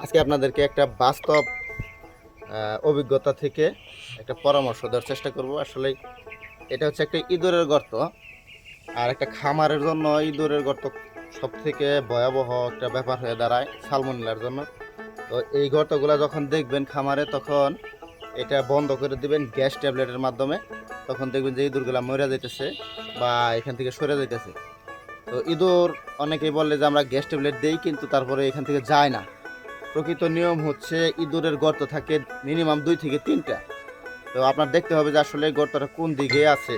আজকে আপনাদেরকে একটা বাস্তব অভিজ্ঞতা থেকে একটা পরামর্শ দেওয়ার চেষ্টা করব। আসলে এটা হচ্ছে একটা ইঁদুরের গর্ত, আর একটা খামারের জন্য ইঁদুরের গর্ত সব থেকে ভয়াবহ একটা ব্যাপার হয়ে দাঁড়ায় সালমোনেলার জন্য। তো এই গর্তগুলো যখন দেখবেন খামারে, তখন এটা বন্ধ করে দিবেন গ্যাস ট্যাবলেটের মাধ্যমে। তখন দেখবেন যে ইঁদুরগুলো মরে যাইতেছে বা এখান থেকে সরে যাইতেছে। তো ইঁদুর অনেকেই বলে যে আমরা গ্যাস ট্যাবলেট দিই, কিন্তু তারপরে এখান থেকে যায় না। প্রকৃত নিয়ম হচ্ছে ইঁদুরের গর্ত থাকে মিনিমাম 2 থেকে 3টা। তো আপনার দেখতে হবে যে আসলে গর্তটা কোন দিকে আছে।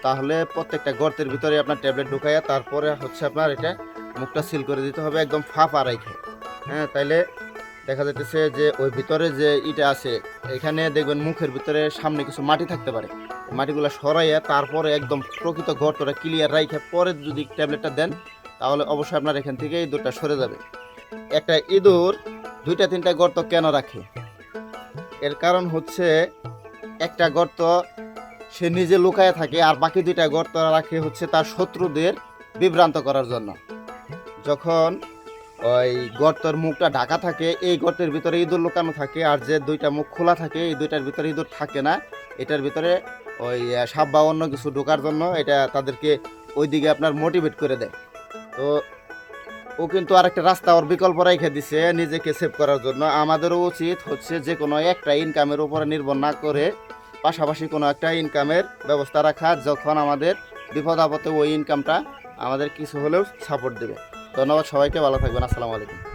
তাহলে প্রত্যেকটা গর্তের ভিতরে আপনার ট্যাবলেট ঢুকাইয়া তারপরে হচ্ছে আপনার এটা মুখটা সিল করে দিতে হবে একদম ফাঁপা রেখে। হ্যাঁ, তাইলে দেখা যাইতেছে যে ওই ভিতরে যে ইটা আছে, এখানে দেখবেন মুখের ভিতরে সামনে কিছু মাটি থাকতে পারে। মাটিগুলো সরাইয়া তারপরে একদম প্রকৃত গর্তটা ক্লিয়ার রাইখে পরে যদি ট্যাবলেটটা দেন, তাহলে অবশ্যই আপনার এখান থেকে ইঁদুরটা সরে যাবে। একটা ইঁদুর 2-3টা গর্ত কেন রাখে? এর কারণ হচ্ছে একটা গর্ত সে নিজে লুকায় থাকে, আর বাকি 2টা গর্ত রাখে হচ্ছে তার শত্রুদের বিভ্রান্ত করার জন্য। যখন ওই গর্তের মুখটা ঢাকা থাকে, এই গর্তের ভিতরে ইঁদুর লুকানো থাকে, আর যে 2টা মুখ খোলা থাকে এই 2টার ভিতরে ইঁদুর থাকে না। এটার ভিতরে ওই সাপ বা অন্য কিছু ঢোকার জন্য এটা তাদেরকে ওইদিকে আপনার মোটিভেট করে দেয়। তো ও কিন্তু আরেকটা রাস্তা ওর বিকল্প রেখে দিছে নিজেকে সেভ করার জন্য। আমাদেরও উচিত হচ্ছে যে কোনো একটা ইনকামের উপরে নির্ভর না করে পাশাপাশি কোনো একটা ইনকামের ব্যবস্থা রাখা, যখন আমাদের বিপদ আপদে ওই ইনকামটা আমাদের কিছু হলেও সাপোর্ট দেবে। ধন্যবাদ সবাইকে, ভালো থাকবেন, আসসালামু আলাইকুম।